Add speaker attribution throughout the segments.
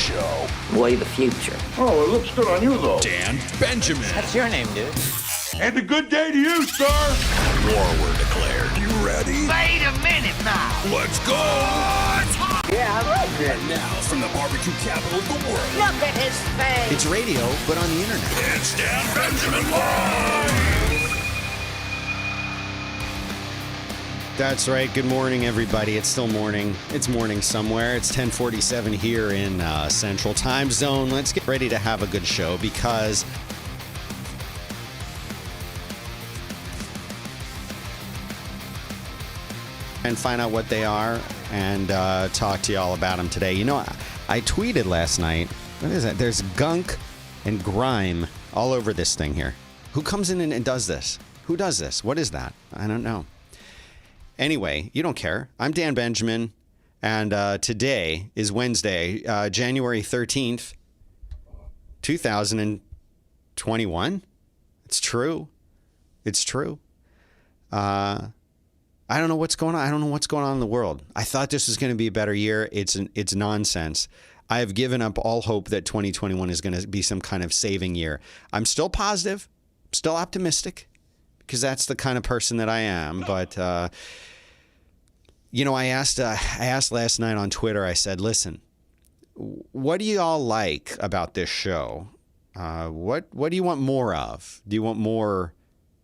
Speaker 1: Show.
Speaker 2: Way the future.
Speaker 3: Oh, it looks good on you, though.
Speaker 1: Dan Benjamin.
Speaker 2: That's your name, dude.
Speaker 3: And a good day to you, sir.
Speaker 1: War were declared. You ready?
Speaker 4: Wait a minute now.
Speaker 1: Let's go!
Speaker 2: Yeah, I like it.
Speaker 1: Now, from the barbecue capital of the world,
Speaker 4: Look at his face.
Speaker 5: It's radio, but on the internet.
Speaker 1: it's Dan Benjamin Live!
Speaker 5: That's right. Good morning, everybody. It's still morning. It's morning somewhere. It's 10:47 here in Central Time Zone. Let's get ready to have a good show because and find out what they are and talk to you all about them today. You know, I tweeted last night. What is that? There's gunk and grime all over this thing here. Who comes in and does this? Who does this? What is that? I don't know. Anyway, you don't care. I'm Dan Benjamin, and today is Wednesday, January 13th, 2021. It's true. It's true. I don't know what's going on. I don't know what's going on in the world. I thought this was going to be a better year. It's nonsense. I have given up all hope that 2021 is going to be some kind of saving year. I'm still positive, still optimistic, because that's the kind of person that I am. But, you know, I asked last night on Twitter, I said, listen, what do you all like about this show? What do you want more of? Do you want more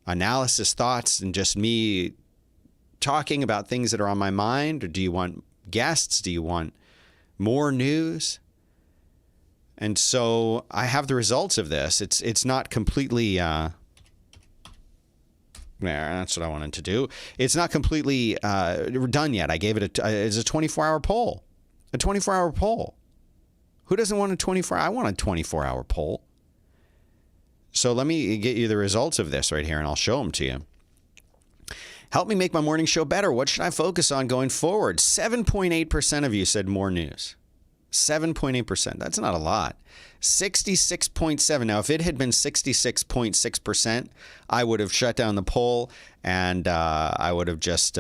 Speaker 5: analysis, thoughts, and just me talking about things that are on my mind? Or do you want guests? Do you want more news? And so I have the results of this. It's not completely... Yeah, that's what I wanted to do. It's not completely done yet. I gave it it's a 24-hour poll. A 24-hour poll. Who doesn't want a 24? I want a 24-hour poll. So let me get you the results of this right here, and I'll show them to you. Help me make my morning show better. What should I focus on going forward? 7.8% of you said more news. 7.8%. That's not a lot. 66.7. Now, if it had been 66.6%, I would have shut down the poll and I would have just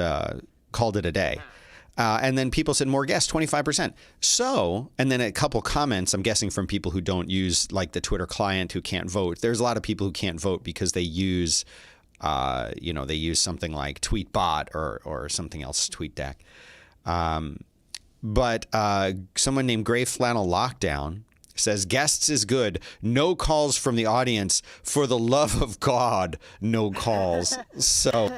Speaker 5: called it a day. And then people said more guests, 25%. So, and then a couple comments, I'm guessing from people who don't use like the Twitter client who can't vote. There's a lot of people who can't vote because they use, they use something like Tweetbot or something else, TweetDeck. But someone named Gray Flannel Lockdown says, guests is good. No calls from the audience. For the love of God, no calls. So...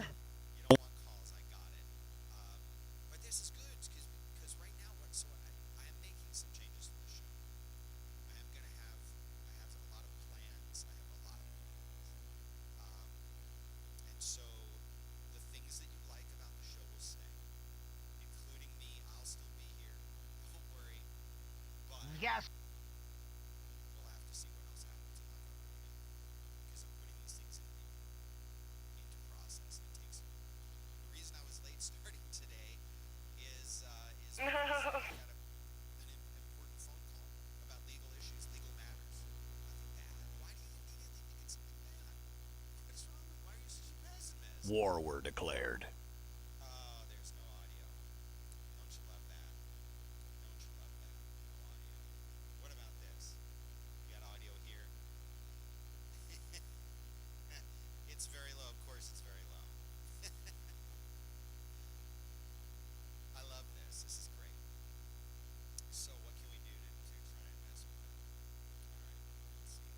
Speaker 4: Yes.
Speaker 5: We'll have to see what else happens in the because I'm putting these things into process. It takes the reason I was late starting today is because I got an important phone call about legal issues, legal matters. Nothing bad. Why do you immediately think it's something bad? What's wrong with? Why are you such a pessimist?
Speaker 1: War were declared.
Speaker 5: There's no audio. Don't you love that? Don't you love that? No audio. What about this? You got audio here? It's very low. Of course it's very low. I love this. This is great. So what can we do to try and mess with it? All right, let's see.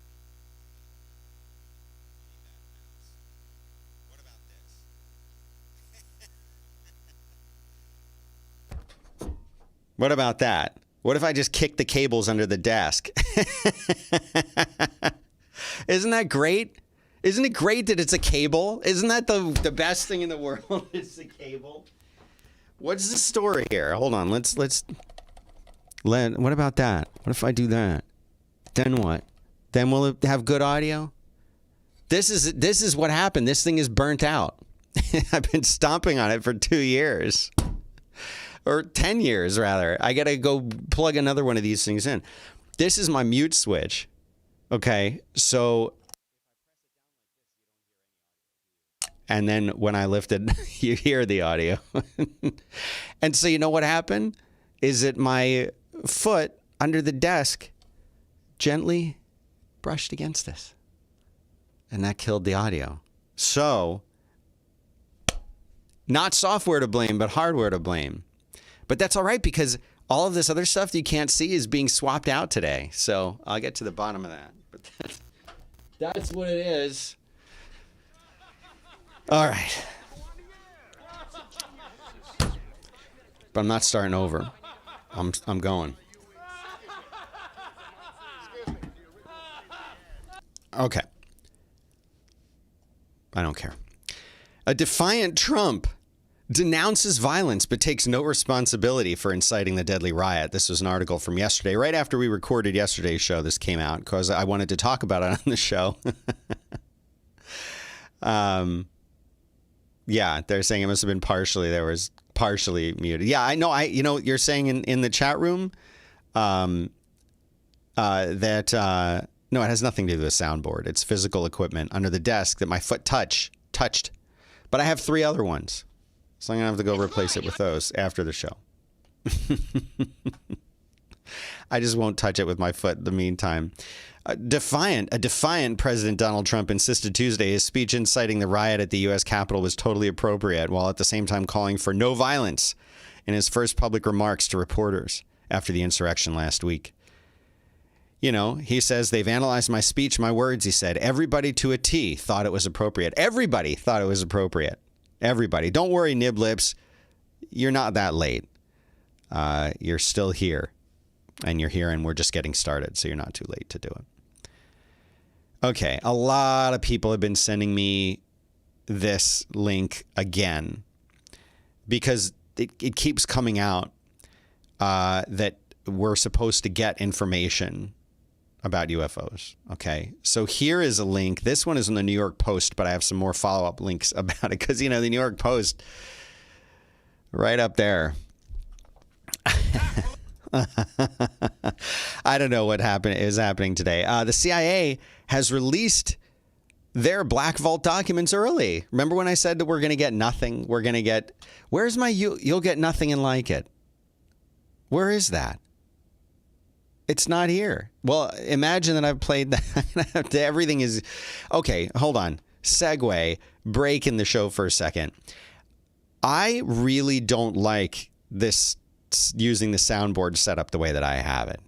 Speaker 5: We need that mouse. What about this? What about that? What if I just kick the cables under the desk? Isn't that great? Isn't it great that it's a cable? Isn't that the best thing in the world? It's a cable. What's the story here? Hold on. What about that? What if I do that? Then what? Then will it have good audio? This is what happened. This thing is burnt out. I've been stomping on it for 2 years. Or 10 years, rather. I got to go plug another one of these things in. This is my mute switch. Okay, so... And then when I lift it, you hear the audio. And so you know what happened? Is that my foot under the desk gently brushed against this. And that killed the audio. So, not software to blame, but hardware to blame. But that's all right because all of this other stuff that you can't see is being swapped out today. So I'll get to the bottom of that. But that's what it is. All right. But I'm not starting over. I'm going. Okay. I don't care. A defiant Trump denounces violence but takes no responsibility for inciting the deadly riot. This was an article from yesterday. Right after we recorded yesterday's show, this came out because I wanted to talk about it on the show. Yeah, they're saying it must have been partially muted. Yeah, I know. You're saying in the chat room that no, it has nothing to do with a soundboard. It's physical equipment under the desk that my foot touched. But I have 3 other ones. So I'm going to have to go replace it with those after the show. I just won't touch it with my foot in the meantime. A defiant President Donald Trump insisted Tuesday his speech inciting the riot at the U.S. Capitol was totally appropriate, while at the same time calling for no violence in his first public remarks to reporters after the insurrection last week. You know, he says, they've analyzed my speech, my words, he said. Everybody to a T thought it was appropriate. Everybody thought it was appropriate. Everybody. Don't worry, niblips. You're not that late. You're still here. And you're here and we're just getting started, so you're not too late to do it. Okay, a lot of people have been sending me this link again because it keeps coming out that we're supposed to get information about UFOs. Okay, so here is a link. This one is in the New York Post, but I have some more follow-up links about it because, the New York Post, right up there. I don't know what is happening today. The CIA has released their Black Vault documents early. Remember when I said that we're going to get nothing? Where's my you'll get nothing and like it? Where is that? It's not here. Well, imagine that I've played that. Everything is okay. Hold on. Segue. Break in the show for a second. I really don't like this using the soundboard setup the way that I have it.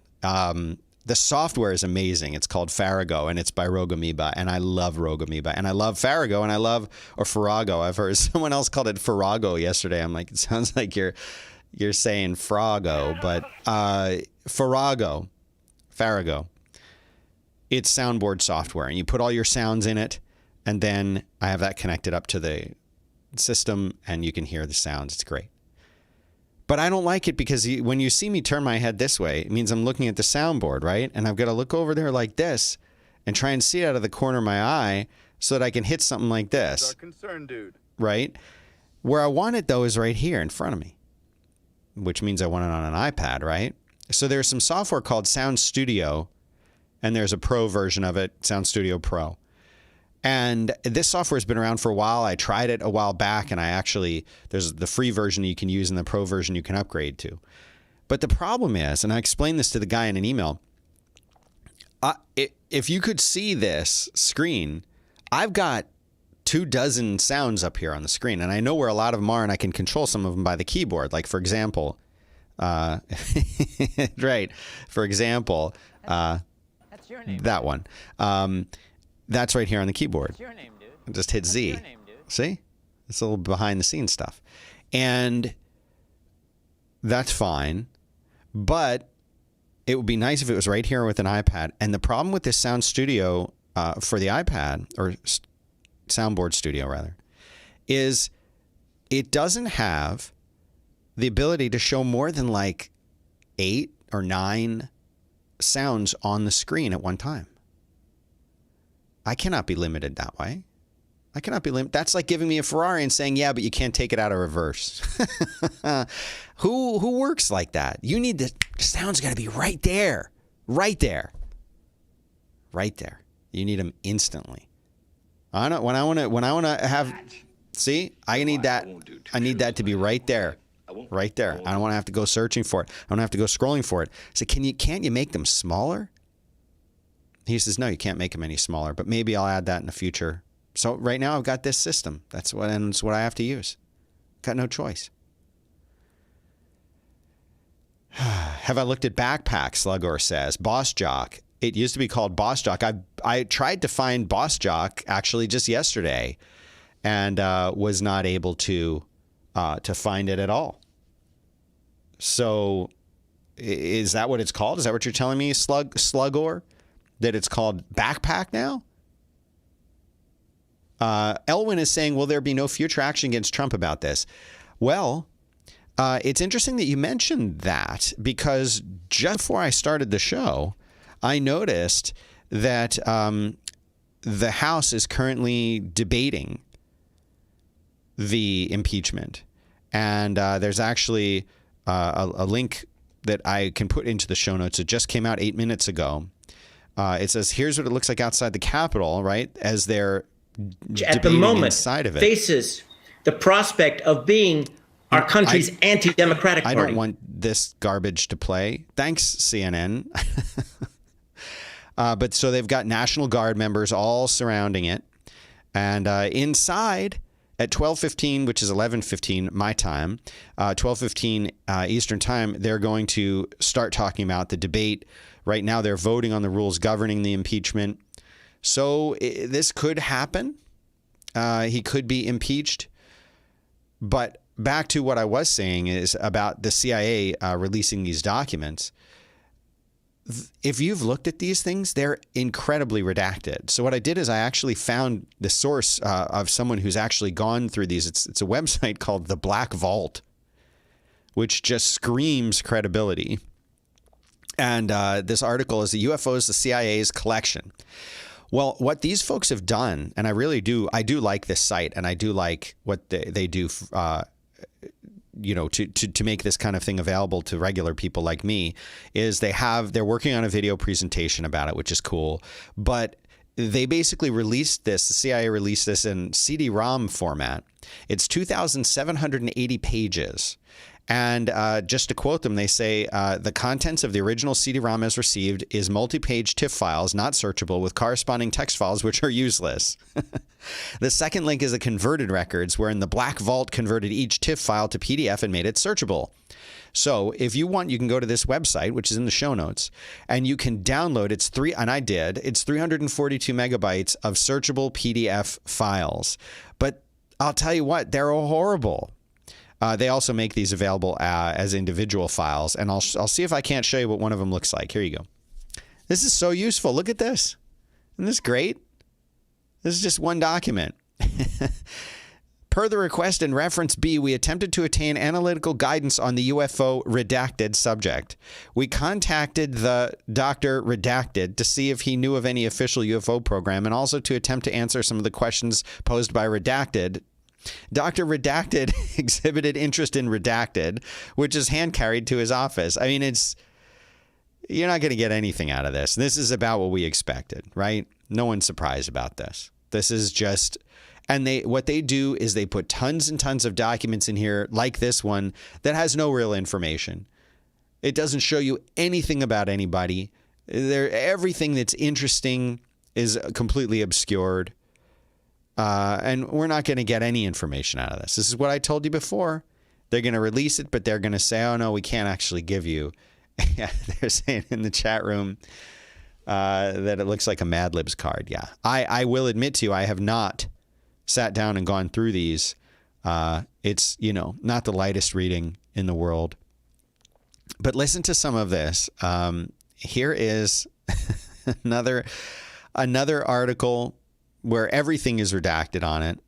Speaker 5: The software is amazing. It's called Farrago, and it's by Rogue Amoeba, and I love Rogue Amoeba, and I love Farrago, and I love Farrago. I've heard someone else called it Farrago yesterday. I'm like, it sounds like you're saying Froggo, but Farrago. It's soundboard software, and you put all your sounds in it, and then I have that connected up to the system, and you can hear the sounds. It's great. But I don't like it because when you see me turn my head this way, it means I'm looking at the soundboard, right? And I've got to look over there like this and try and see it out of the corner of my eye so that I can hit something like this.
Speaker 6: That's our concern, dude.
Speaker 5: Right? Where I want it, though, is right here in front of me, which means I want it on an iPad, right? So there's some software called Sound Studio, and there's a pro version of it, Sound Studio Pro. And this software has been around for a while. I tried it a while back, and there's the free version you can use and the pro version you can upgrade to. But the problem is, and I explained this to the guy in an email, if you could see this screen, I've got 24 sounds up here on the screen, and I know where a lot of them are, and I can control some of them by the keyboard. Like, for example, right, for example,
Speaker 2: That's your name.
Speaker 5: that one. That's right here on the keyboard.
Speaker 2: That's your name, dude.
Speaker 5: Just hit Z.
Speaker 2: Your name, dude.
Speaker 5: See? It's a little behind the scenes stuff. And that's fine. But it would be nice if it was right here with an iPad. And the problem with this Sound Studio for the iPad, or Soundboard Studio rather, is it doesn't have the ability to show more than like 8 or 9 sounds on the screen at one time. I cannot be limited that way. I cannot be limited. That's like giving me a Ferrari and saying, yeah, but you can't take it out of reverse. Who works like that? You need the sound's got to be right there. Right there. Right there. You need them instantly. When I want to have, see, I need that. I need that to be right there. Right there. I don't want to have to go searching for it. I don't have to go scrolling for it. I said, can't you make them smaller? He says, no, you can't make them any smaller, but maybe I'll add that in the future. So right now I've got this system. That's what I have to use. Got no choice. Have I looked at Backpack? Slugor says. Boss Jock. It used to be called Boss Jock. I tried to find Boss Jock actually just yesterday, and was not able to find it at all. So, is that what it's called? Is that what you're telling me, Slugor? That it's called Backpack now? Elwin is saying, will there be no future action against Trump about this? Well, it's interesting that you mentioned that, because just before I started the show, I noticed that the House is currently debating the impeachment. And there's actually a link that I can put into the show notes. It just came out 8 minutes ago. It says, here's what it looks like outside the Capitol, right? As they're
Speaker 6: at the moment
Speaker 5: inside of it.
Speaker 6: Faces the prospect of being our country's anti-democratic party.
Speaker 5: I don't want this garbage to play. Thanks, CNN. But so they've got National Guard members all surrounding it. And inside at 12:15, which is 11:15 my time, 12:15 Eastern time, they're going to start talking about the debate. Right now, they're voting on the rules governing the impeachment. So this could happen. He could be impeached. But back to what I was saying is about the CIA releasing these documents. If you've looked at these things, they're incredibly redacted. So what I did is I actually found the source of someone who's actually gone through these. It's a website called The Black Vault, which just screams credibility. And this article is the UFOs, the CIA's collection. Well, what these folks have done, and I do like this site, and I do like what they do, to make this kind of thing available to regular people like me, is they're working on a video presentation about it, which is cool. But they basically released this, the CIA released this in CD-ROM format. It's 2,780 pages. And just to quote them, they say, the contents of the original CD-ROM as received is multi-page TIFF files, not searchable, with corresponding text files, which are useless. The second link is the converted records, wherein the Black Vault converted each TIFF file to PDF and made it searchable. So if you want, you can go to this website, which is in the show notes, and you can download, it's 342 megabytes of searchable PDF files. But I'll tell you what, they're horrible. They also make these available as individual files, and I'll see if I can't show you what one of them looks like. Here you go. This is so useful. Look at this. Isn't this great? This is just one document. Per the request in reference B, we attempted to attain analytical guidance on the UFO redacted subject. We contacted the Dr. Redacted to see if he knew of any official UFO program, and also to attempt to answer some of the questions posed by Redacted. Dr. Redacted exhibited interest in Redacted, which is hand-carried to his office. I mean, you're not going to get anything out of this. This is about what we expected, right? No one's surprised about this. This is just, and what they do is they put tons and tons of documents in here, like this one, that has no real information. It doesn't show you anything about anybody. Everything that's interesting is completely obscured. And we're not going to get any information out of this. This is what I told you before. They're going to release it, but they're going to say, oh, no, we can't actually give you. Yeah, they're saying in the chat room that it looks like a Mad Libs card. Yeah, I will admit to you, I have not sat down and gone through these. It's, not the lightest reading in the world. But listen to some of this. Here is another article where everything is redacted on it.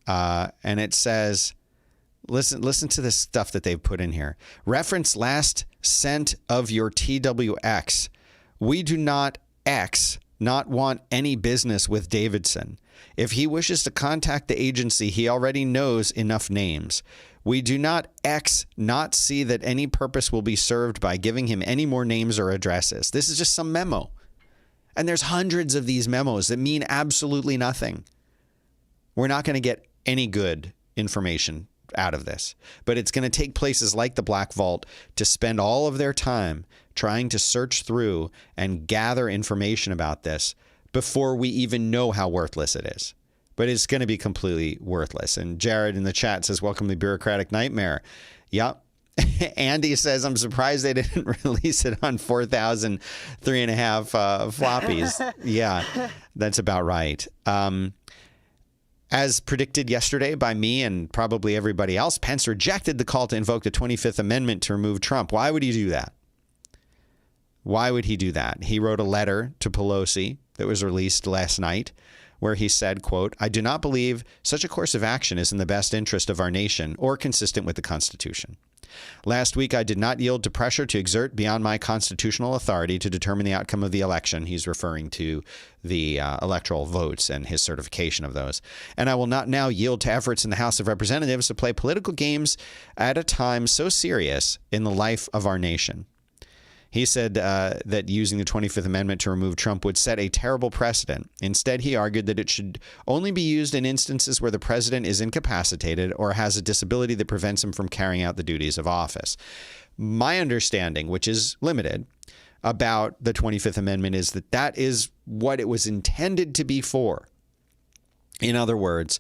Speaker 5: And it says, listen to this stuff that they've put in here. Reference last sent of your TWX. We do not want any business with Davidson. If he wishes to contact the agency, he already knows enough names. We do not see that any purpose will be served by giving him any more names or addresses. This is just some memo. And there's hundreds of these memos that mean absolutely nothing. We're not going to get any good information out of this. But it's going to take places like the Black Vault to spend all of their time trying to search through and gather information about this before we even know how worthless it is. But it's going to be completely worthless. And Jared in the chat says, welcome to the bureaucratic nightmare. Yep. Andy says, I'm surprised they didn't release it on 4,000 3.5 floppies. Yeah, that's about right. As predicted yesterday by me and probably everybody else, Pence rejected the call to invoke the 25th Amendment to remove Trump. Why would he do that? Why would he do that? He wrote a letter to Pelosi that was released last night where he said, quote, I do not believe such a course of action is in the best interest of our nation or consistent with the Constitution. Last week, I did not yield to pressure to exert beyond my constitutional authority to determine the outcome of the election. He's referring to the electoral votes and his certification of those. And I will not now yield to efforts in the House of Representatives to play political games at a time so serious in the life of our nation. He said that using the 25th Amendment to remove Trump would set a terrible precedent. Instead, he argued that it should only be used in instances where the president is incapacitated or has a disability that prevents him from carrying out the duties of office. My understanding, which is limited, about the 25th Amendment is that that is what it was intended to be for. In other words,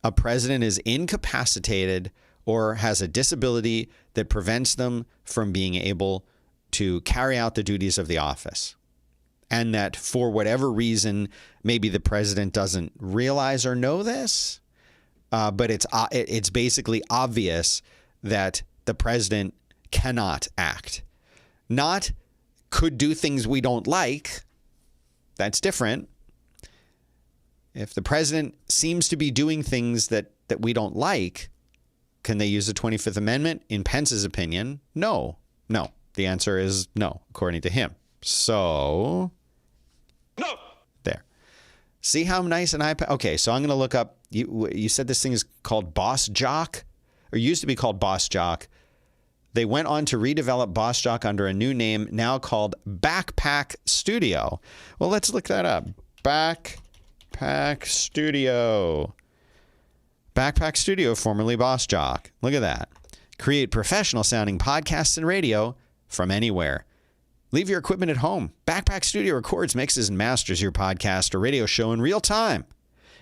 Speaker 5: a president is incapacitated or has a disability that prevents them from being able to carry out the duties of the office. And that for whatever reason, maybe the president doesn't realize or know this, but it's basically obvious that the president cannot act. Not could do things we don't like. That's different. If the president seems to be doing things that we don't like, can they use the 25th Amendment? In Pence's opinion, no. The answer is no, according to him. So, no. There. See how nice an iPad? Okay, so I'm going to look up. You said this thing is called BossJock, or used to be called BossJock. They went on to redevelop BossJock under a new name, now called Backpack Studio. Well, let's look that up. Backpack Studio. Backpack Studio, formerly BossJock. Look at that. Create professional-sounding podcasts and radio from anywhere. Leave your equipment at home. Backpack Studio records, mixes, and masters your podcast or radio show in real time,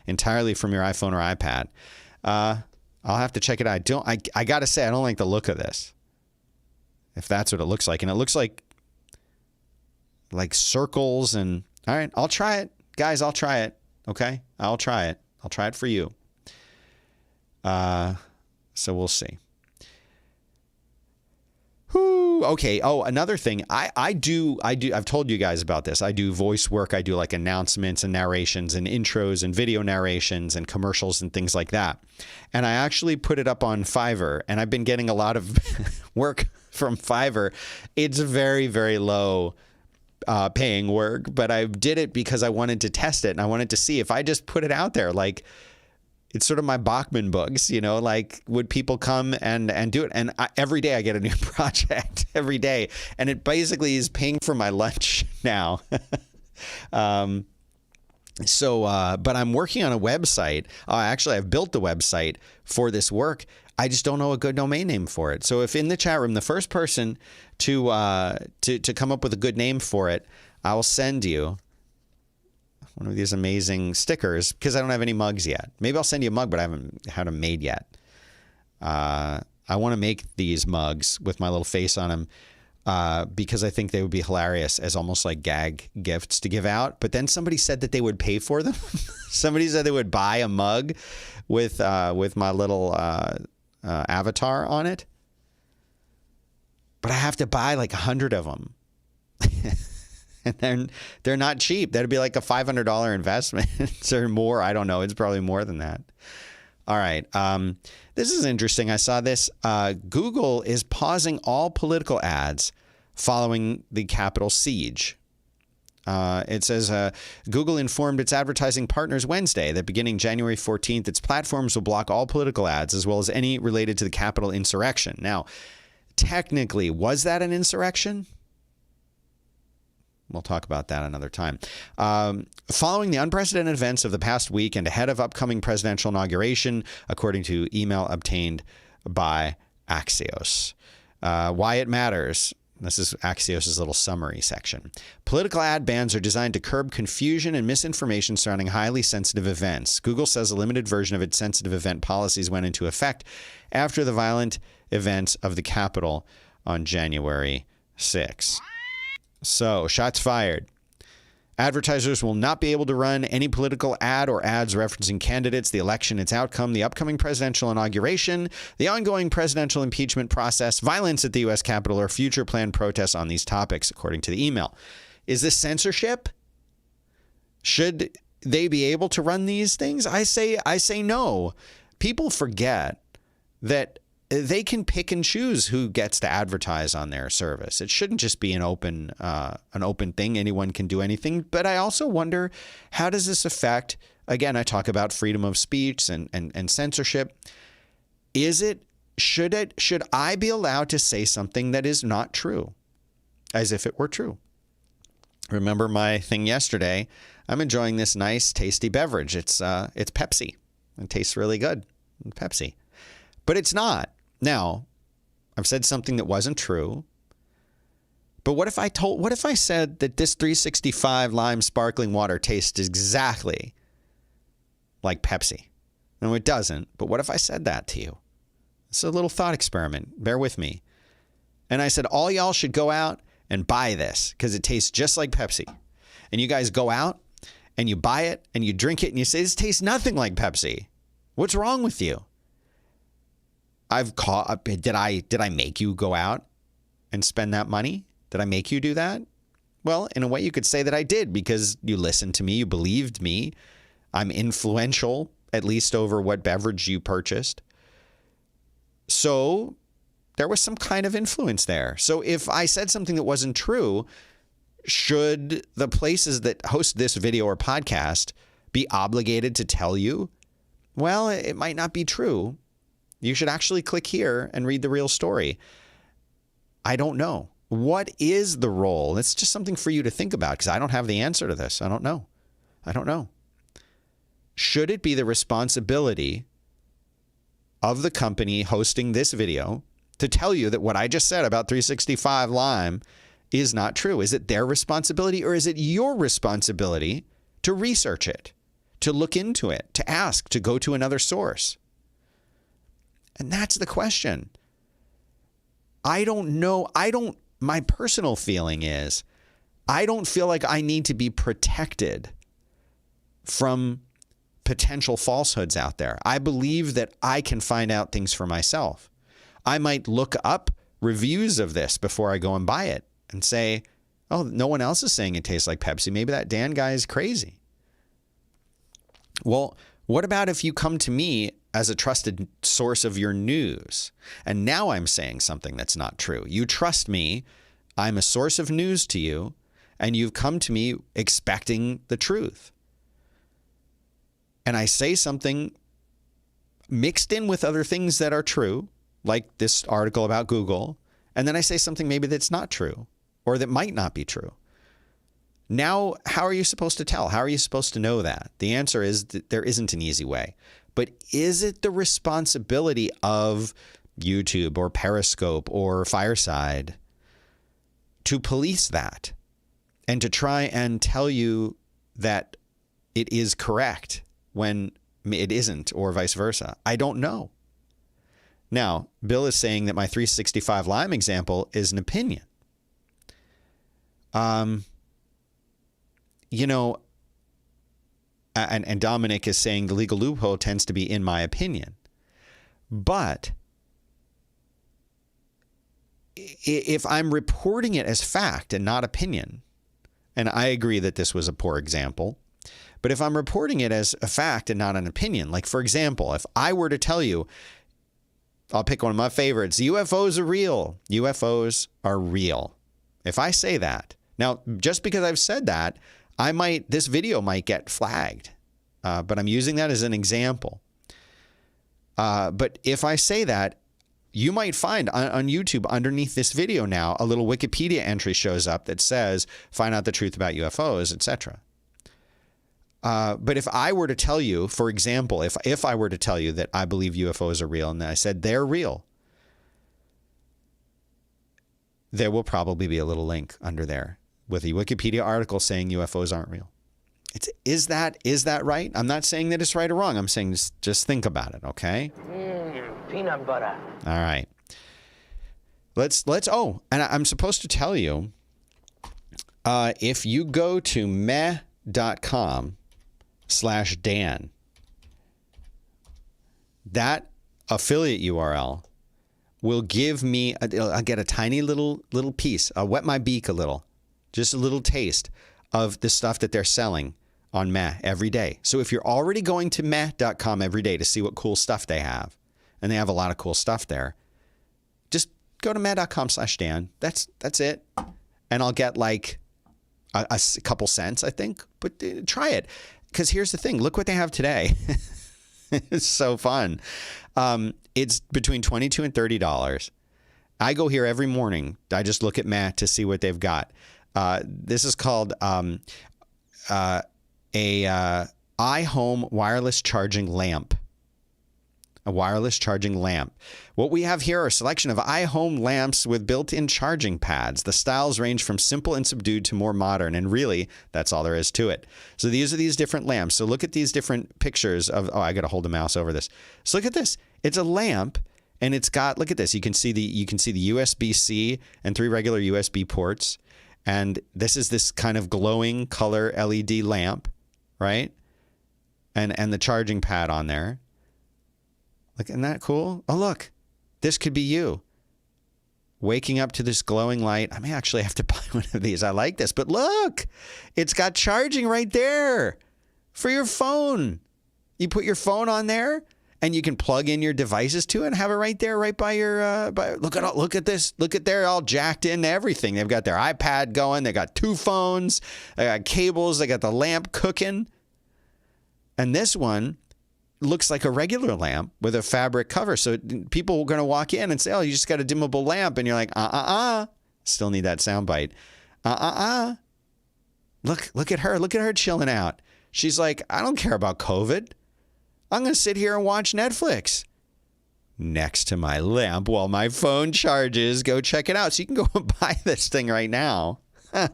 Speaker 5: entirely from your iPhone or iPad. I'll have to check it out. I got to say, I don't like the look of this. If that's what it looks like. And it looks like circles and... All right, I'll try it. Guys, I'll try it. Okay? I'll try it. I'll try it for you. So we'll see. Okay. Oh, another thing. I do. I've told you guys about this. I do voice work. I do like announcements and narrations and intros and video narrations and commercials and things like that. And I actually put it up on Fiverr, and I've been getting a lot of work from Fiverr. It's very, very low paying work, but I did it because I wanted to test it, and I wanted to see if I just put it out there, like, it's sort of my Bachman books, like, would people come and do it? And every day I get a new project every day. And it basically is paying for my lunch now. But I'm working on a website. Actually, I've built the website for this work. I just don't know a good domain name for it. So if in the chat room, the first person to come up with a good name for it, I will send you one of these amazing stickers, because I don't have any mugs yet. Maybe I'll send you a mug, but I haven't had them made yet. I want to make these mugs with my little face on them because I think they would be hilarious as almost like gag gifts to give out. But then somebody said that they would pay for them. Somebody said they would buy a mug with my little avatar on it. But I have to buy like 100 of them. And they're not cheap. That'd be like a $500 investment or more. I don't know. It's probably more than that. All right. This is interesting. I saw this. Google is pausing all political ads following the Capitol siege. It says Google informed its advertising partners Wednesday that beginning January 14th, its platforms will block all political ads as well as any related to the Capitol insurrection. Now, technically, was that an insurrection? we'll talk about that another time. Following the unprecedented events of the past week and ahead of upcoming presidential inauguration, according to email obtained by Axios. Why it matters. This is Axios' little summary section. Political ad bans are designed to curb confusion and misinformation surrounding highly sensitive events. Google says a limited version of its sensitive event policies went into effect after the violent events of the Capitol on January 6. So, shots fired. Advertisers will not be able to run any political ad or ads referencing candidates, the election, its outcome, the upcoming presidential inauguration, the ongoing presidential impeachment process, violence at the U.S. Capitol, or future planned protests on these topics, according to the email. Is this censorship? Should they be able to run these things? I say no. People forget that they can pick and choose who gets to advertise on their service. It shouldn't just be an open thing. Anyone can do anything. But I also wonder, how does this affect, again, I talk about freedom of speech and censorship. Should I be allowed to say something that is not true as if it were true? Remember my thing yesterday. I'm enjoying this nice, tasty beverage. It's Pepsi. It tastes really good. Pepsi. But it's not. Now, I've said something that wasn't true. But what if I said that this 365 lime sparkling water tastes exactly like Pepsi? No, it doesn't. But what if I said that to you? It's a little thought experiment. Bear with me. And I said, all y'all should go out and buy this because it tastes just like Pepsi. And you guys go out and you buy it and you drink it and you say, this tastes nothing like Pepsi. What's wrong with you? Did I make you go out and spend that money? Did I make you do that? Well, in a way you could say that I did because you listened to me, you believed me. I'm influential, at least over what beverage you purchased. So there was some kind of influence there. So if I said something that wasn't true, should the places that host this video or podcast be obligated to tell you? Well, it might not be true. You should actually click here and read the real story. I don't know. What is the role? It's just something for you to think about because I don't have the answer to this. I don't know. Should it be the responsibility of the company hosting this video to tell you that what I just said about 365 Lime is not true? Is it their responsibility or is it your responsibility to research it, to look into it, to ask, to go to another source? And that's the question. I don't know. My personal feeling is I don't feel like I need to be protected from potential falsehoods out there. I believe that I can find out things for myself. I might look up reviews of this before I go and buy it and say, oh, no one else is saying it tastes like Pepsi. Maybe that Dan guy is crazy. Well, what about if you come to me as a trusted source of your news? And now I'm saying something that's not true. You trust me. I'm a source of news to you. And you've come to me expecting the truth. And I say something mixed in with other things that are true, like this article about Google. And then I say something maybe that's not true or that might not be true. Now, how are you supposed to tell? How are you supposed to know that? The answer is that there isn't an easy way. But is it the responsibility of YouTube or Periscope or Fireside to police that and to try and tell you that it is correct when it isn't, or vice versa? I don't know. Now, Bill is saying that my 365 Lime example is an opinion. And Dominic is saying the legal loophole tends to be in my opinion. But if I'm reporting it as fact and not opinion, and I agree that this was a poor example, but if I'm reporting it as a fact and not an opinion, like, for example, if I were to tell you, I'll pick one of my favorites, UFOs are real. UFOs are real. If I say that, now, just because I've said that, this video might get flagged, but I'm using that as an example. But if I say that, you might find on YouTube underneath this video now, a little Wikipedia entry shows up that says, find out the truth about UFOs, etc. But if I were to tell you, for example, if I were to tell you that I believe UFOs are real and I said they're real, there will probably be a little link under there with a Wikipedia article saying UFOs aren't real. Is that right? I'm not saying that it's right or wrong. I'm saying just think about it, okay?
Speaker 4: Peanut butter.
Speaker 5: All right. Let's and I'm supposed to tell you, if you go to meh.com/Dan, that affiliate URL will give me, I'll get a tiny little piece. I'll wet my beak a little, just a little taste of the stuff that they're selling on Meh every day. So if you're already going to meh.com every day to see what cool stuff they have, and they have a lot of cool stuff there, just go to meh.com/Dan. That's it. And I'll get like a couple cents, I think. But try it. Because here's the thing. Look what they have today. It's so fun. It's between $22 and $30. I go here every morning. I just look at Meh to see what they've got. This is called a iHome wireless charging lamp. A wireless charging lamp. What we have here are a selection of iHome lamps with built-in charging pads. The styles range from simple and subdued to more modern, and really, that's all there is to it. So these are these different lamps. So look at these different pictures of, I got to hold the mouse over this. So look at this. It's a lamp, and it's got, look at this. You can see the USB-C and 3 regular USB ports. And this is this kind of glowing color LED lamp, right? And the charging pad on there. Look, isn't that cool? Oh, look, this could be you. Waking up to this glowing light. I may actually have to buy one of these. I like this, but look, it's got charging right there for your phone. You put your phone on there and you can plug in your devices to it and have it right there, right by your, look at this. Look at they're all jacked into everything. They've got their iPad going. They got 2 phones. They got cables. They got the lamp cooking. And this one looks like a regular lamp with a fabric cover. So people are going to walk in and say, oh, you just got a dimmable lamp. And you're like, still need that soundbite. Look at her. Look at her chilling out. She's like, I don't care about COVID. I'm going to sit here and watch Netflix next to my lamp while my phone charges. Go check it out. So you can go and buy this thing right now. I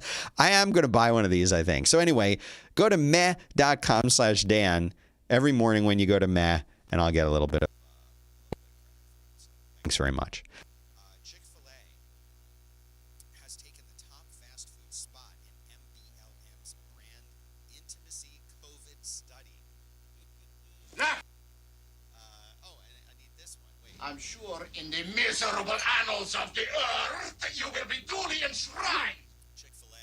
Speaker 5: am going to buy one of these, I think. So anyway, go to meh.com/Dan every morning when you go to Meh, and I'll get a little bit of. Thanks very much. Chick-fil-A has taken the top fast food spot in MBLM's brand intimacy COVID study. And I need this one. Wait.
Speaker 3: I'm sure in the miserable annals of the earth, you will be duly enshrined.
Speaker 5: Chick-fil-A.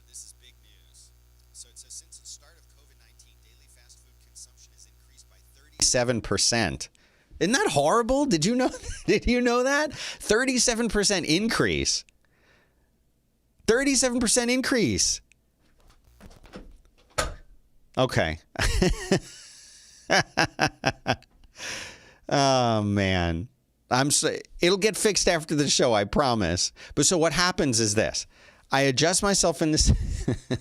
Speaker 5: This is big news. So it says since the start of COVID-19, daily fast food consumption has increased by 37%. Isn't that horrible? Did you know that? 37% increase. 37% increase. Okay. Oh man. It'll get fixed after the show, I promise. But so what happens is this. I adjust myself in this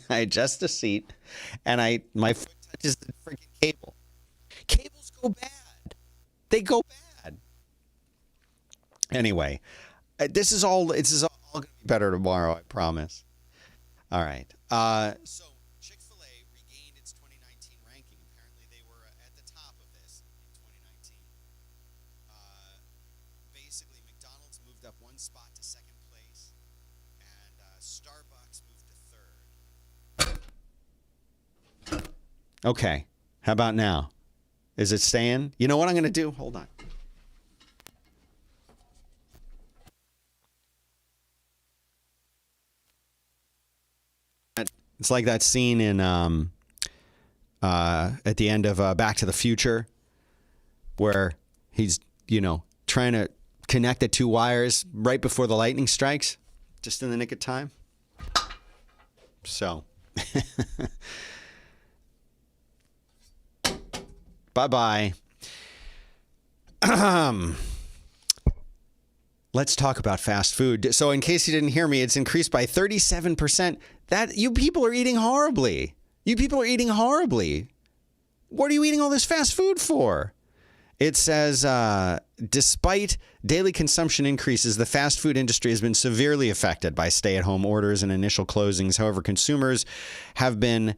Speaker 5: I adjust the seat and my foot touches the freaking cable. Cables go bad. They go bad. Anyway, this is all going to be better tomorrow, I promise. All right. So Chick-fil-A regained its 2019 ranking. Apparently they were at the top of this in 2019. Basically, McDonald's moved up 1 spot to 2nd place, and Starbucks moved to 3rd. Okay. How about now? Is it staying? You know what I'm going to do? Hold on. It's like that scene in at the end of Back to the Future where he's, trying to connect the 2 wires right before the lightning strikes, just in the nick of time. So, bye-bye. let's talk about fast food. So in case you didn't hear me, it's increased by 37%. That you people are eating horribly. You people are eating horribly. What are you eating all this fast food for? It says, despite daily consumption increases, the fast food industry has been severely affected by stay-at-home orders and initial closings. However, consumers have been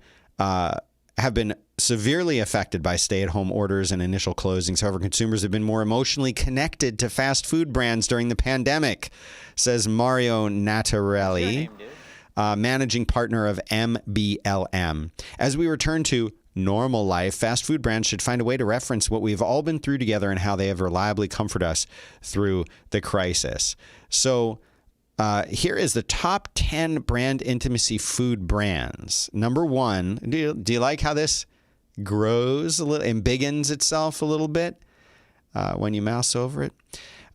Speaker 5: severely affected by stay-at-home orders and initial closings. However, consumers have been more emotionally connected to fast food brands during the pandemic, says Mario Natarelli, managing partner of MBLM. As we return to normal life, fast food brands should find a way to reference what we've all been through together and how they have reliably comforted us through the crisis. So here is the top 10 brand intimacy food brands. Number 1, do you like how this grows a little, embiggens itself a little bit when you mouse over it?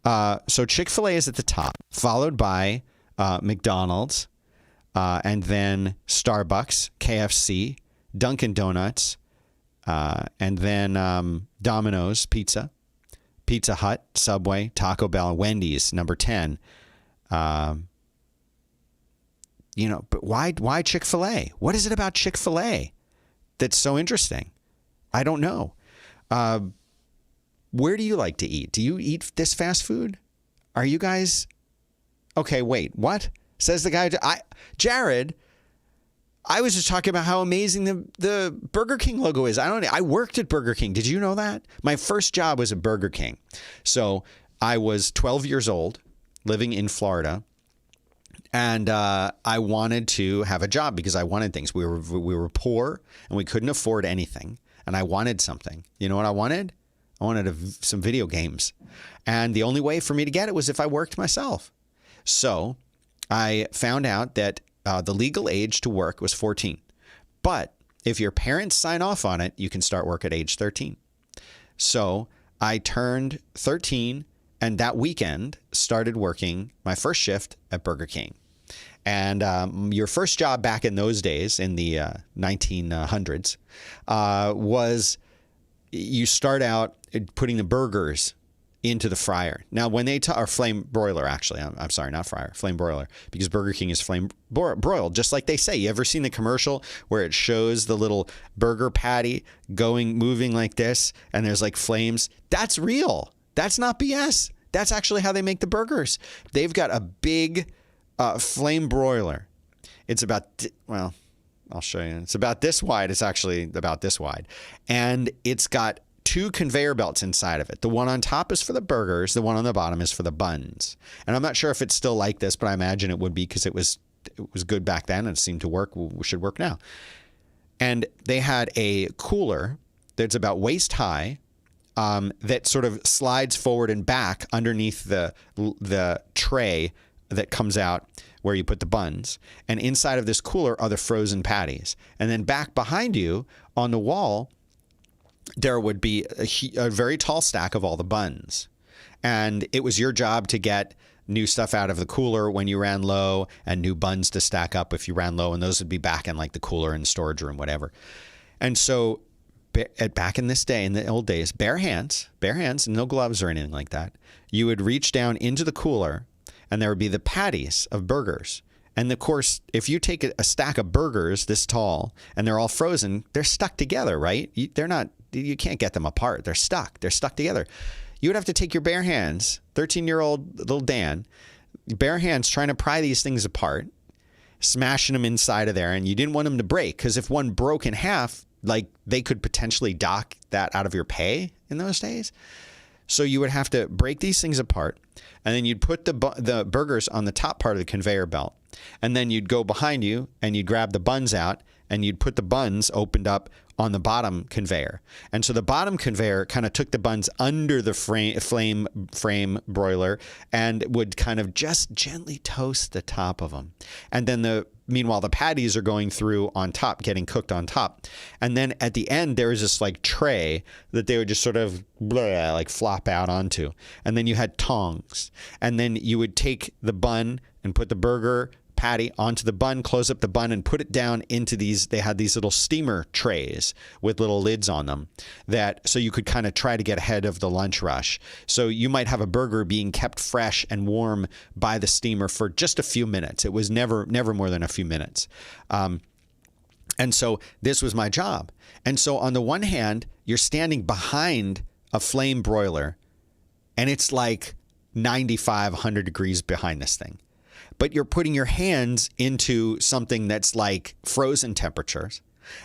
Speaker 5: So Chick-fil-A is at the top, followed by McDonald's, and then Starbucks, KFC, Dunkin' Donuts, and then Domino's Pizza, Pizza Hut, Subway, Taco Bell, Wendy's, number 10. But why Chick-fil-A? What is it about Chick-fil-A that's so interesting? I don't know. Where do you like to eat? Do you eat this fast food? Are you guys... Okay, wait, what? Says the guy... Jared... I was just talking about how amazing the Burger King logo is. I worked at Burger King. Did you know that? My first job was at Burger King. So I was 12 years old, living in Florida, and I wanted to have a job because I wanted things. We were poor and we couldn't afford anything, and I wanted something. You know what I wanted? I wanted some video games, and the only way for me to get it was if I worked myself. So I found out that the legal age to work was 14. But if your parents sign off on it, you can start work at age 13. So I turned 13 and that weekend started working my first shift at Burger King. And your first job back in those days, in the 1900s, was you start out putting the burgers into the fryer. Now, when they or flame broiler, actually, I'm sorry, not fryer, flame broiler, because Burger King is flame broiled, just like they say. You ever seen the commercial where it shows the little burger patty moving like this, and there's like flames? That's real. That's not BS. That's actually how they make the burgers. They've got a big flame broiler. It's about, well, I'll show you. It's about this wide. It's actually about this wide, and it's got 2 conveyor belts inside of it. The one on top is for the burgers. The one on the bottom is for the buns. And I'm not sure if it's still like this, but I imagine it would be because it was good back then and it seemed to work. It should work now. And they had a cooler that's about waist high that sort of slides forward and back underneath the tray that comes out where you put the buns. And inside of this cooler are the frozen patties. And then back behind you on the wall, there would be a very tall stack of all the buns. And it was your job to get new stuff out of the cooler when you ran low and new buns to stack up if you ran low. And those would be back in like the cooler and storage room, whatever. And so back in this day, in the old days, bare hands, no gloves or anything like that, you would reach down into the cooler and there would be the patties of burgers. And of course, if you take a stack of burgers this tall and they're all frozen, they're stuck together, right? You can't get them apart. They're stuck together. You would have to take your bare hands, 13-year-old little Dan, bare hands trying to pry these things apart, smashing them inside of there. And you didn't want them to break because if one broke in half, like they could potentially dock that out of your pay in those days. So you would have to break these things apart, and then you'd put the burgers on the top part of the conveyor belt, and then you'd go behind you and you'd grab the buns out and you'd put the buns opened up on the bottom conveyor. And so the bottom conveyor kind of took the buns under the frame broiler and would kind of just gently toast the top of them. And then meanwhile, the patties are going through on top, getting cooked on top. And then at the end, there was this like tray that they would just sort of like flop out onto. And then you had tongs. And then you would take the bun and put the burger patty onto the bun, close up the bun, and put it down into these. They had these little steamer trays with little lids on them so you could kind of try to get ahead of the lunch rush. So you might have a burger being kept fresh and warm by the steamer for just a few minutes. It was never more than a few minutes. And so this was my job. And so on the one hand, you're standing behind a flame broiler and it's like 95, 100 degrees behind this thing. But you're putting your hands into something that's like frozen temperatures.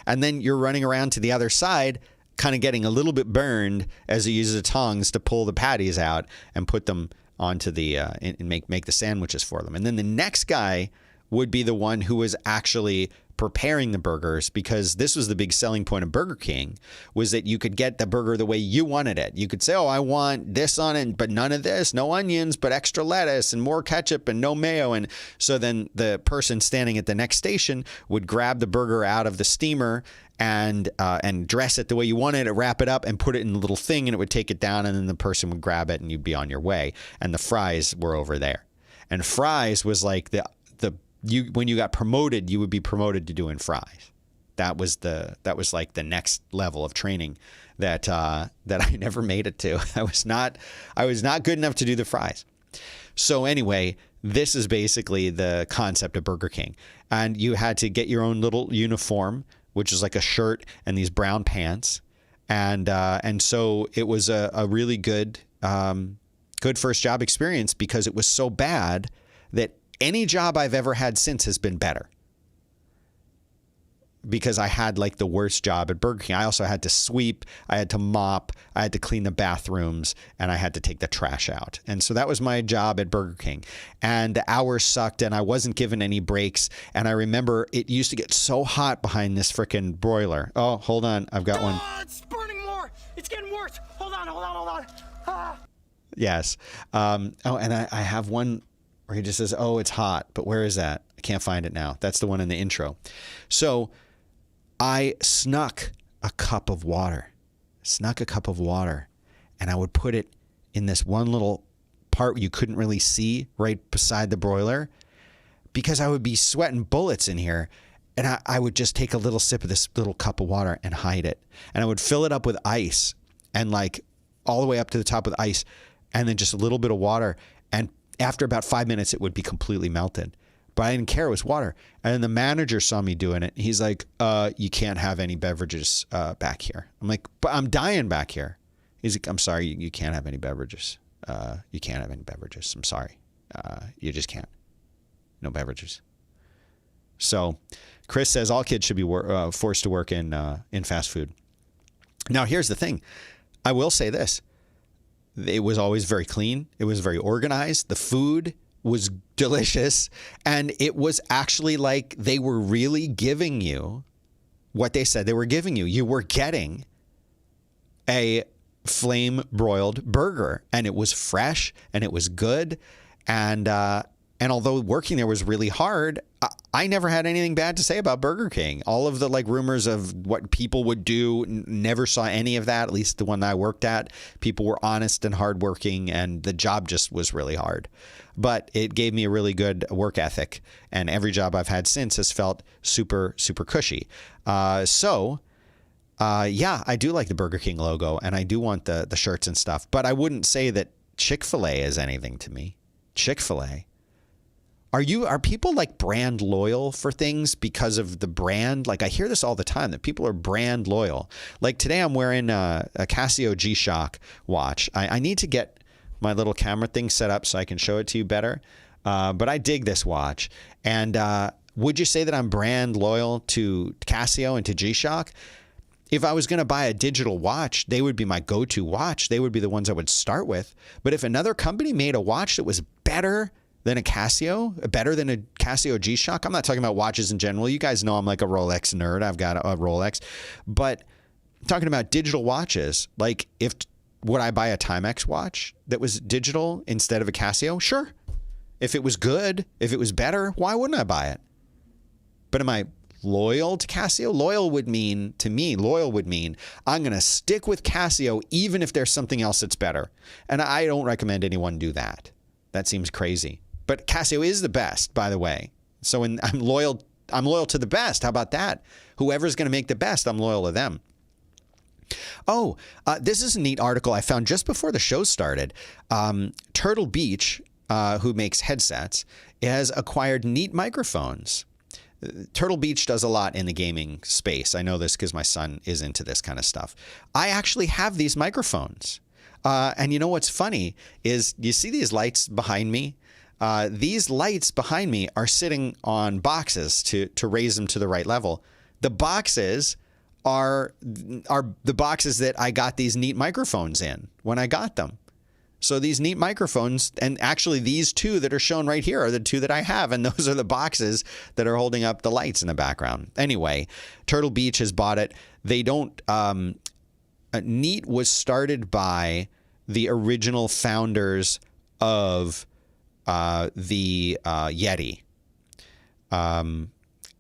Speaker 5: And then you're running around to the other side, kind of getting a little bit burned as you use the tongs to pull the patties out and put them onto the, and make the sandwiches for them. And then the next guy would be the one who was actually preparing the burgers, because this was the big selling point of Burger King, was that you could get the burger the way you wanted it. You could say, oh, I want this on it, but none of this, no onions, but extra lettuce and more ketchup and no mayo. And so then the person standing at the next station would grab the burger out of the steamer and dress it the way you wanted it, wrap it up and put it in a little thing, and it would take it down, and then the person would grab it and you'd be on your way. And the fries were over there. And fries was like when you got promoted, you would be promoted to doing fries. That was like the next level of training that I never made it to. I was not good enough to do the fries. So anyway, this is basically the concept of Burger King. And you had to get your own little uniform, which is like a shirt and these brown pants. And so it was a really good first job experience, because it was so bad that any job I've ever had since has been better, because I had like the worst job at Burger King. I also had to sweep, I had to mop, I had to clean the bathrooms, and I had to take the trash out. And so that was my job at Burger King. And the hours sucked, and I wasn't given any breaks. And I remember it used to get so hot behind this frickin' broiler. Oh, hold on. I've got one.
Speaker 7: Oh, it's burning more. It's getting worse. Hold on. Ah.
Speaker 5: Yes. And I have one where he just says, oh, it's hot. But where is that? I can't find it now. That's the one in the intro. So I snuck a cup of water, and I would put it in this one little part where you couldn't really see, right beside the broiler, because I would be sweating bullets in here. And I would just take a little sip of this little cup of water and hide it. And I would fill it up with ice, and like all the way up to the top with ice, and then just a little bit of water. And after about 5 minutes, it would be completely melted. But I didn't care. It was water. And then the manager saw me doing it. He's like, you can't have any beverages back here. I'm like, but I'm dying back here. He's like, I'm sorry, you can't have any beverages. You can't have any beverages. I'm sorry. You just can't. No beverages. So Chris says all kids should be forced to work in fast food. Now, here's the thing. I will say this. It was always very clean. It was very organized. The food was delicious. And it was actually like they were really giving you what they said they were giving you. You were getting a flame broiled burger, and it was fresh and it was good. And although working there was really hard, I never had anything bad to say about Burger King. All of the like rumors of what people would do, never saw any of that, at least the one that I worked at. People were honest and hardworking, and the job just was really hard. But it gave me a really good work ethic, and every job I've had since has felt super, super cushy. Yeah, I do like the Burger King logo, and I do want the shirts and stuff, but I wouldn't say that Chick-fil-A is anything to me. Chick-fil-A. Are people like brand loyal for things because of the brand? Like I hear this all the time that people are brand loyal. Like today I'm wearing a Casio G-Shock watch. I need to get my little camera thing set up so I can show it to you better. But I dig this watch. And would you say that I'm brand loyal to Casio and to G-Shock? If I was going to buy a digital watch, they would be my go-to watch. They would be the ones I would start with. But if another company made a watch that was better than a Casio, better than a Casio G-Shock. I'm not talking about watches in general. You guys know I'm like a Rolex nerd. I've got a Rolex. But I'm talking about digital watches. Like would I buy a Timex watch that was digital instead of a Casio? Sure. If it was good, if it was better, why wouldn't I buy it? But am I loyal to Casio? Loyal would mean I'm going to stick with Casio even if there's something else that's better. And I don't recommend anyone do that. That seems crazy. But Casio is the best, by the way. So I'm loyal to the best. How about that? Whoever's going to make the best, I'm loyal to them. Oh, this is a neat article I found just before the show started. Turtle Beach, who makes headsets, has acquired Neat microphones. Turtle Beach does a lot in the gaming space. I know this because my son is into this kind of stuff. I actually have these microphones. And you know what's funny is you see these lights behind me? These lights behind me are sitting on boxes to raise them to the right level. The boxes are the boxes that I got these Neat microphones in when I got them. So these Neat microphones, and actually these two that are shown right here are the two that I have, and those are the boxes that are holding up the lights in the background. Anyway, Turtle Beach has bought it. They don't. Neat was started by the original founders of the Yeti,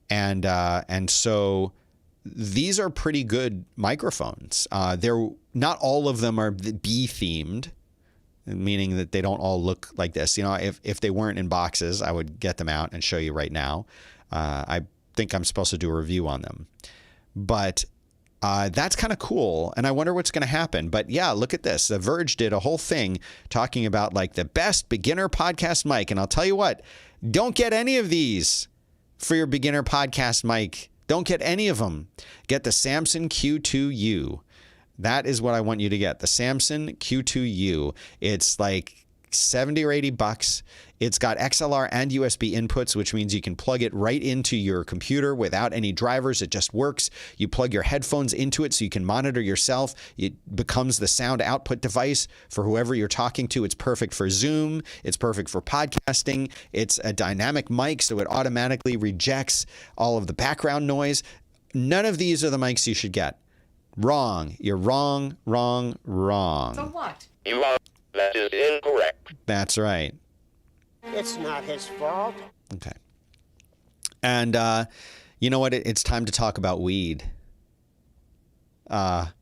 Speaker 5: and so these are pretty good microphones. They're not all of them are bee themed, meaning that they don't all look like this. You know, if they weren't in boxes, I would get them out and show you right now. I think I'm supposed to do a review on them, but that's kind of cool. And I wonder what's going to happen. But yeah, look at this. The Verge did a whole thing talking about like the best beginner podcast mic. And I'll tell you what, don't get any of these for your beginner podcast mic. Don't get any of them. Get the Samson Q2U. That is what I want you to get. The Samson Q2U. It's like 70 or 80 bucks. It's got XLR and USB inputs, which means you can plug it right into your computer without any drivers. It just works. You plug your headphones into it so you can monitor yourself. It becomes the sound output device for whoever you're talking to. It's perfect for Zoom. It's perfect for podcasting. It's a dynamic mic, so it automatically rejects all of the background noise. None of these are the mics you should get. Wrong. You're wrong, wrong, wrong.
Speaker 4: So what?
Speaker 3: You are. That is incorrect.
Speaker 5: That's right.
Speaker 4: It's not his fault.
Speaker 5: Okay. And you know what? It's time to talk about weed. Top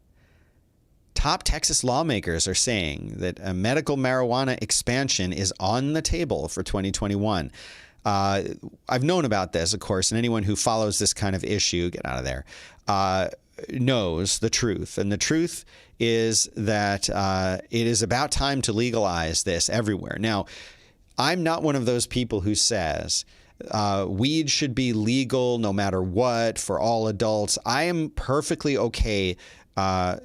Speaker 5: Texas lawmakers are saying that a medical marijuana expansion is on the table for 2021. I've known about this, of course, and anyone who follows this kind of issue, get out of there, knows the truth. And the truth is that it is about time to legalize this everywhere. Now, I'm not one of those people who says weed should be legal no matter what for all adults. I am perfectly okay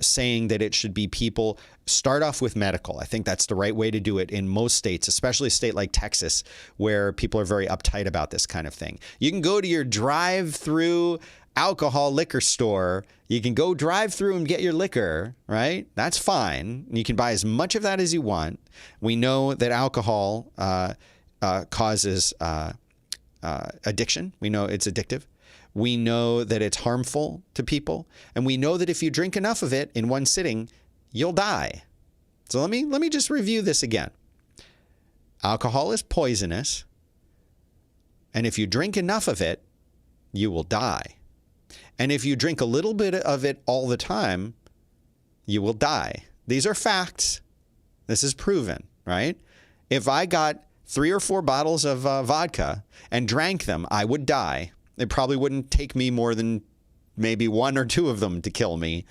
Speaker 5: saying that it should be people start off with medical. I think that's the right way to do it in most states, especially a state like Texas, where people are very uptight about this kind of thing. You can go to your drive-through alcohol liquor store. You can go drive through and get your liquor, right? That's fine. You can buy as much of that as you want. We know that alcohol causes addiction. We know it's addictive. We know that it's harmful to people. And we know that if you drink enough of it in one sitting, you'll die. So let me just review this again. Alcohol is poisonous. And if you drink enough of it, you will die. And if you drink a little bit of it all the time, you will die. These are facts. This is proven, right? If I got 3 or 4 bottles of vodka and drank them, I would die. It probably wouldn't take me more than maybe 1 or 2 of them to kill me.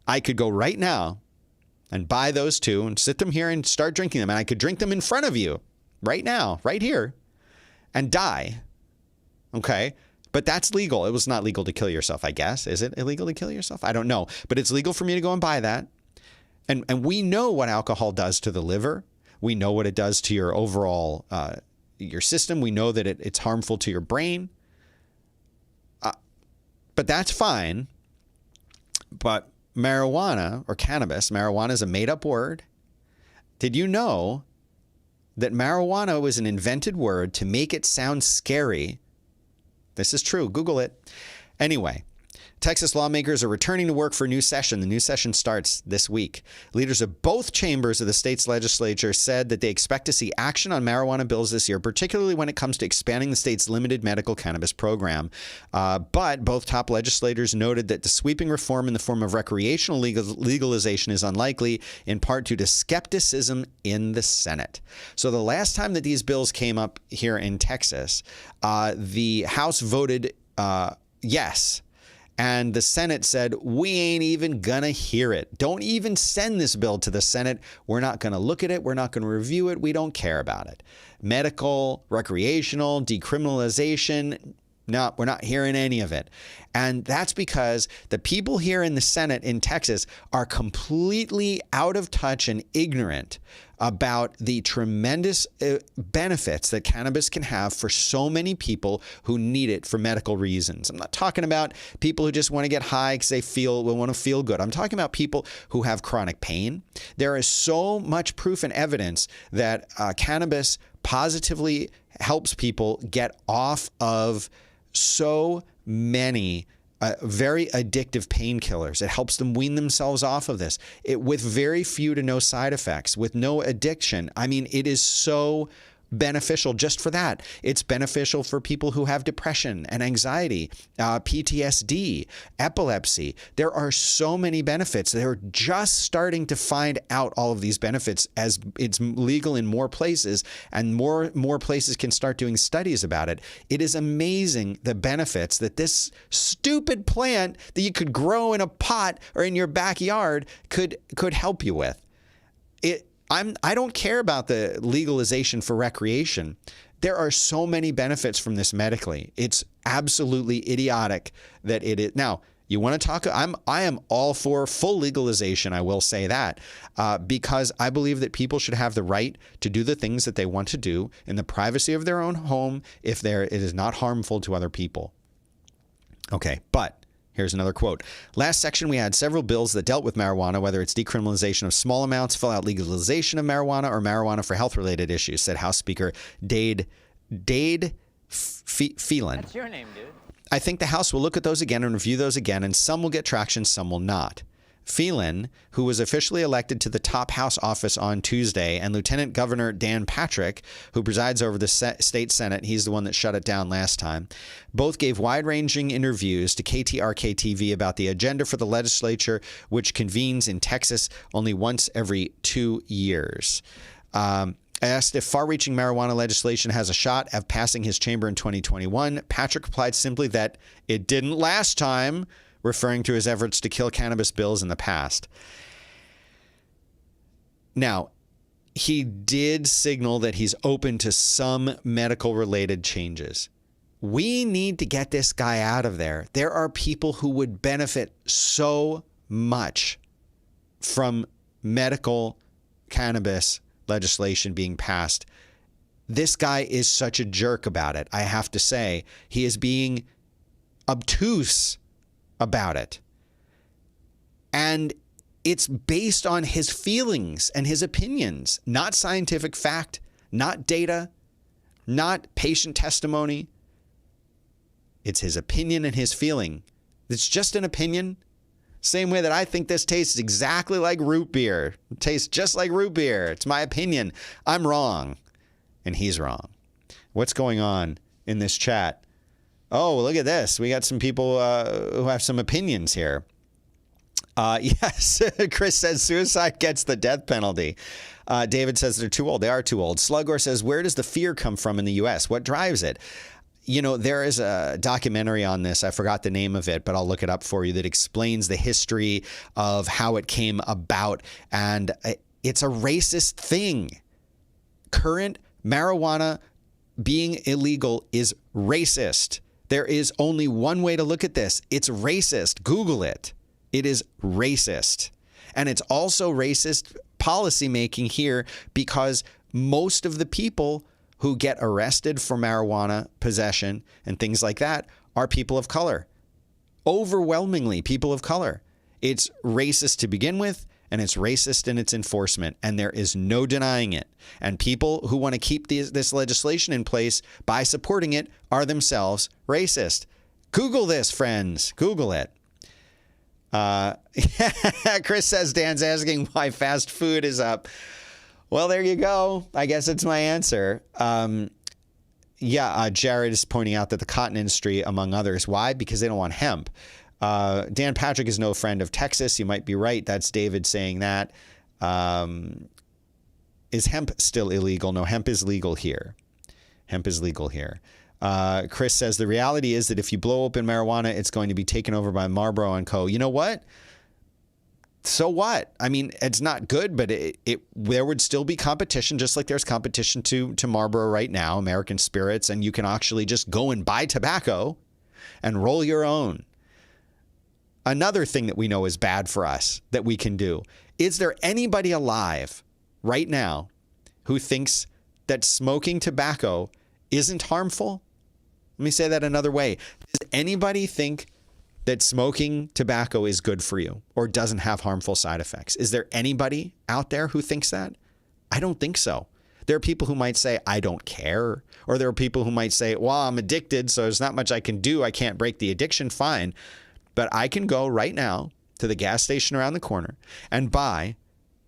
Speaker 5: I could go right now and buy those 2 and sit them here and start drinking them. And I could drink them in front of you right now, right here, and die. Okay? But that's legal. It was not legal to kill yourself, I guess. Is it illegal to kill yourself? I don't know. But it's legal for me to go and buy that. And we know what alcohol does to the liver. We know what it does to your overall your system. We know that it's harmful to your brain. But that's fine. But marijuana or cannabis, marijuana is a made-up word. Did you know that marijuana was an invented word to make it sound scary? This is true. Google it. Anyway, Texas lawmakers are returning to work for a new session. The new session starts this week. Leaders of both chambers of the state's legislature said that they expect to see action on marijuana bills this year, particularly when it comes to expanding the state's limited medical cannabis program. But both top legislators noted that the sweeping reform in the form of recreational legalization is unlikely, in part due to skepticism in the Senate. So the last time that these bills came up here in Texas, the House voted yes. And the Senate said, we ain't even gonna hear it. Don't even send this bill to the Senate. We're not gonna look at it. We're not gonna review it. We don't care about it. Medical, recreational, decriminalization. No, we're not hearing any of it. And that's because the people here in the Senate in Texas are completely out of touch and ignorant about the tremendous benefits that cannabis can have for so many people who need it for medical reasons. I'm not talking about people who just want to get high because they want to feel good. I'm talking about people who have chronic pain. There is so much proof and evidence that cannabis positively helps people get off of so many very addictive painkillers. It helps them wean themselves off of this with very few to no side effects, with no addiction. I mean, it is so beneficial just for that. It's beneficial for people who have depression and anxiety, PTSD, epilepsy. There are so many benefits. They're just starting to find out all of these benefits as it's legal in more places, and more places can start doing studies about it. It is amazing the benefits that this stupid plant that you could grow in a pot or in your backyard could help you with. I don't care about the legalization for recreation. There are so many benefits from this medically. It's absolutely idiotic that it is. Now, you want to talk? I am all for full legalization. I will say that because I believe that people should have the right to do the things that they want to do in the privacy of their own home if it is not harmful to other people. Okay, but here's another quote. Last section, we had several bills that dealt with marijuana, whether it's decriminalization of small amounts, full-out legalization of marijuana, or marijuana for health-related issues, said House Speaker Dade Phelan.
Speaker 2: That's your name, dude.
Speaker 5: I think the House will look at those again and review those again, and some will get traction, some will not. Phelan, who was officially elected to the top House office on Tuesday, and Lieutenant Governor Dan Patrick, who presides over the state Senate, he's the one that shut it down last time, both gave wide-ranging interviews to KTRK-TV about the agenda for the legislature, which convenes in Texas only once every 2 years. Asked if far-reaching marijuana legislation has a shot at passing his chamber in 2021, Patrick replied simply that it didn't last time, referring to his efforts to kill cannabis bills in the past. Now, he did signal that he's open to some medical-related changes. We need to get this guy out of there. There are people who would benefit so much from medical cannabis legislation being passed. This guy is such a jerk about it, I have to say. He is being obtuse about it. And it's based on his feelings and his opinions, not scientific fact, not data, not patient testimony. It's his opinion and his feeling. It's just an opinion. Same way that I think this tastes exactly like root beer. It tastes just like root beer. It's my opinion. I'm wrong. And he's wrong. What's going on in this chat? Oh, look at this. We got some people who have some opinions here. Yes, Chris says suicide gets the death penalty. David says they're too old. They are too old. Slugor says, where does the fear come from in the U.S.? What drives it? You know, there is a documentary on this. I forgot the name of it, but I'll look it up for you, that explains the history of how it came about. And it's a racist thing. Current marijuana being illegal is racist. There is only one way to look at this. It's racist. Google it. It is racist. And it's also racist policymaking here because most of the people who get arrested for marijuana possession and things like that are people of color. Overwhelmingly people of color. It's racist to begin with, and it's racist in its enforcement, and there is no denying it. And people who want to keep this legislation in place by supporting it are themselves racist. Google this, friends. Google it. Chris says Dan's asking why fast food is up. Well, there you go. I guess it's my answer. Jared is pointing out that the cotton industry, among others. Why? Because they don't want hemp. Dan Patrick is no friend of Texas. You might be right. That's David saying that. Is hemp still illegal? No, hemp is legal here. Hemp is legal here. Chris says the reality is that if you blow open marijuana, it's going to be taken over by Marlboro and Co. You know what? So what? I mean, it's not good, but there would still be competition, just like there's competition to Marlboro right now, American Spirits, and you can actually just go and buy tobacco and roll your own. Another thing that we know is bad for us that we can do. Is there anybody alive right now who thinks that smoking tobacco isn't harmful? Let me say that another way. Does anybody think that smoking tobacco is good for you or doesn't have harmful side effects? Is there anybody out there who thinks that? I don't think so. There are people who might say, I don't care. Or there are people who might say, well, I'm addicted, so there's not much I can do. I can't break the addiction. Fine. But I can go right now to the gas station around the corner and buy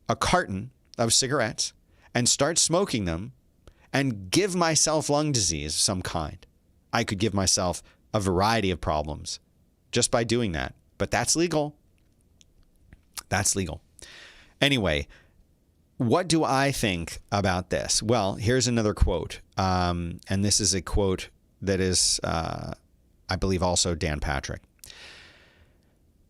Speaker 5: a carton of cigarettes and start smoking them and give myself lung disease of some kind. I could give myself a variety of problems just by doing that. But that's legal. That's legal. Anyway, what do I think about this? Well, here's another quote. And this is a quote that is, I believe, also Dan Patrick.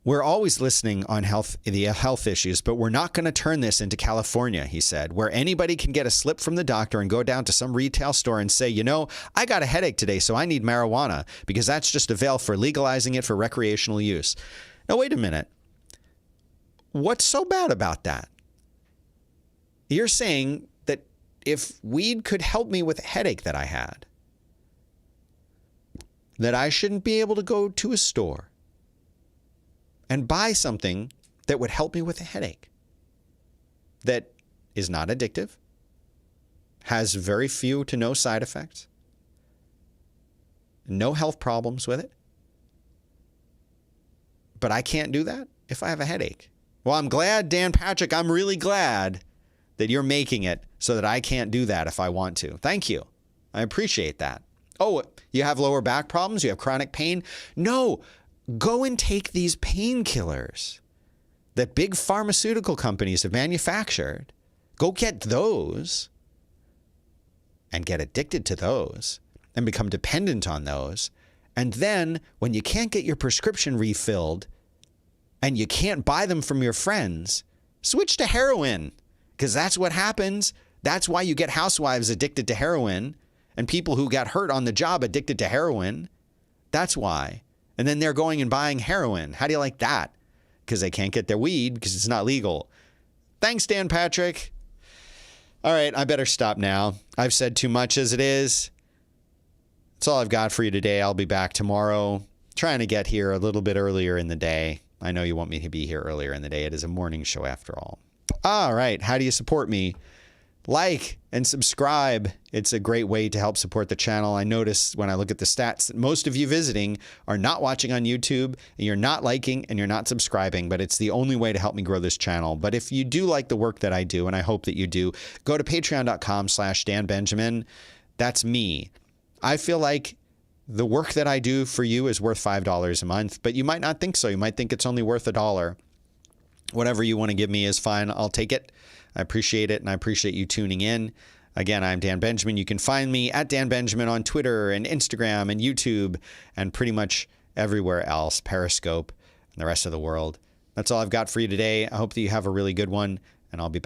Speaker 5: We're always listening on the health issues, but we're not going to turn this into California, he said, where anybody can get a slip from the doctor and go down to some retail store and say, you know, I got a headache today, so I need marijuana, because that's just a veil for legalizing it for recreational use. Now, wait a minute. What's so bad about that? You're saying that if weed could help me with a headache that I had, that I shouldn't be able to go to a store and buy something that would help me with a headache, that is not addictive, has very few to no side effects, no health problems with it. But I can't do that if I have a headache. Well, I'm glad, Dan Patrick, I'm really glad that you're making it so that I can't do that if I want to. Thank you. I appreciate that. Oh, you have lower back problems? You have chronic pain? No. Go and take these painkillers that big pharmaceutical companies have manufactured. Go get those and get addicted to those and become dependent on those. And then when you can't get your prescription refilled and you can't buy them from your friends, switch to heroin, because that's what happens. That's why you get housewives addicted to heroin and people who got hurt on the job addicted to heroin. That's why. And then they're going and buying heroin. How do you like that? Because they can't get their weed because it's not legal. Thanks, Dan Patrick. All right, I better stop now. I've said too much as it is. That's all I've got for you today. I'll be back tomorrow, trying to get here a little bit earlier in the day. I know you want me to be here earlier in the day. It is a morning show after all. All right, how do you support me? Like and subscribe. It's a great way to help support the channel. I notice when I look at the stats that most of you visiting are not watching on YouTube, and you're not liking and you're not subscribing, but it's the only way to help me grow this channel. But if you do like the work that I do, and I hope that you do, go to patreon.com/Dan Benjamin. That's me. I feel like the work that I do for you is worth $5 a month, but you might not think so. You might think it's only worth $1. Whatever you want to give me is fine. I'll take it. I appreciate it, and I appreciate you tuning in. Again, I'm Dan Benjamin. You can find me at Dan Benjamin on Twitter and Instagram and YouTube and pretty much everywhere else, Periscope and the rest of the world. That's all I've got for you today. I hope that you have a really good one, and I'll be back.